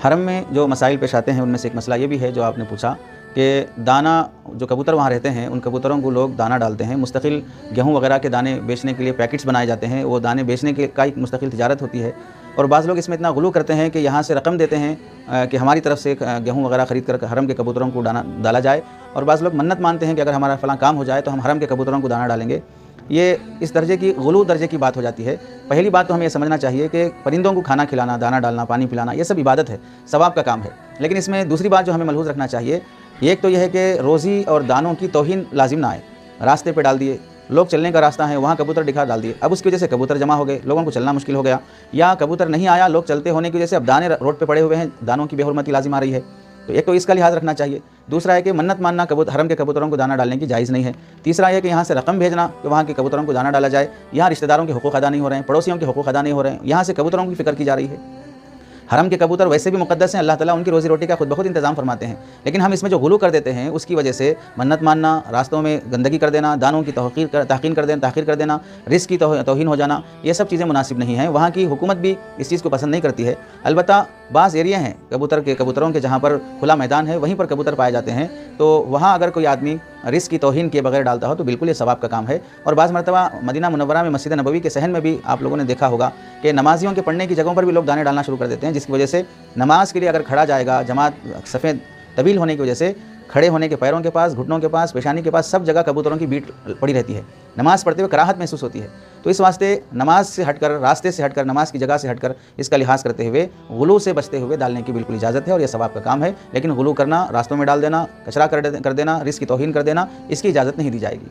हरम में जो मसाइल पेश आते हैं उनमें से एक मसला ये भी है जो आपने पूछा कि दाना, जो कबूतर वहाँ रहते हैं उन कबूतरों को लोग दाना डालते हैं, मुस्तकिल गेहूँ वगैरह के दाने बेचने के लिए पैकेट्स बनाए जाते हैं, वो दाने बेचने के का एक मुस्तकिल तिजारत होती है। और बाज़ लोग इसमें इतना गुलू करते हैं कि यहाँ से रकम देते हैं कि हमारी तरफ से गेहूँ वगैरह ख़रीद कर हरम के कबूतरों को दाना डाला जाए, और बाज़ लोग मन्नत मानते हैं कि अगर हमारा फ़लाँ काम हो जाए तो हम हरम के कबूतरों को दाना डालेंगे। ये इस दर्जे की गुलू दर्जे की बात हो जाती है। पहली बात तो हमें ये समझना चाहिए कि परिंदों को खाना खिलाना, दाना डालना, पानी पिलाना, ये सब इबादत है, सवाब का काम है। लेकिन इसमें दूसरी बात जो हमें मलहूज़ रखना चाहिए, एक तो यह है कि रोज़ी और दानों की तौहीन लाजिम ना आए। रास्ते पे डाल दिए, लोग चलने का रास्ता है वहाँ कबूतर दिखा डाल दिए, अब उसकी वजह से कबूतर जमा हो गए, लोगों को चलना मुश्किल हो गया, या कबूतर नहीं आया, लोग चलते होने की वजह से अब दाने रोड पे पड़े हुए हैं, दानों की बेहुरमती लाजिम आ रही है। तो एक तो इसका लिहाज रखना चाहिए। दूसरा है कि मन्नत मानना हरम के कबूतरों को दाना डालने की जायज़ नहीं है। तीसरा है कि यहाँ से रकम भेजना कि वहाँ के कबूतरों को दाना डाला जाए। यहाँ रिश्तेदारों के हुकूक़ अदा नहीं हो रहे हैं, पड़ोसियों के हुकूक़ अदा नहीं हो रहे हैं, यहाँ से कबूतरों की फ़िक्र की जा रही है। हरम के कबूतर वैसे भी मुक़द्दस हैं, अल्लाह ताला उनकी रोज़ी रोटी का खुद बहुत इंतज़ाम फरमाते हैं, लेकिन हम इसमें जो गुलू कर देते हैं उसकी वजह से मन्नत मानना, रास्तों में गंदगी कर देना, दानों की ताख़ीर कर देना, रिज़्क़ की तौहीन हो जाना, ये सब चीज़ें मुनासिब नहीं हैं। वहाँ की हुकूमत भी इस चीज़ को पसंद नहीं करती है। अलबत्ता बाज़ एरिया हैं कबूतरों के जहाँ पर खुला मैदान है, वहीं पर कबूतर पाए जाते हैं, तो वहाँ अगर कोई आदमी रिज़्क़ की तौहीन किए बगैर डालता हो तो बिल्कुल ये सवाब का काम है। और बाज़ मरतबा मदीना मुनव्वरा में मस्जिद नबवी के सहन में भी आप लोगों ने देखा होगा कि नमाजियों के पढ़ने की जगहों पर भी लोग दाने डालना शुरू कर देते हैं, जिसकी वजह से नमाज के लिए अगर खड़ा जाएगा, जमात सफ़ेद तवील होने की वजह से खड़े होने के पैरों के पास, घुटनों के पास, पेशानी के पास सब जगह कबूतरों की बीट पड़ी रहती है। नमाज़ पढ़ते हुए कराहत महसूस होती है। तो इस वास्ते नमाज से हटकर, रास्ते से हटकर, नमाज की जगह से हटकर इसका लिहाज करते हुए गुलू से बचते हुए डालने की बिल्कुल इजाज़त है और यह सवाब का काम है। लेकिन गुलू करना, रास्तों में डाल देना, कचरा कर देना, रिज़्क़ की तौहीन कर देना, इसकी इजाज़त नहीं दी जाएगी।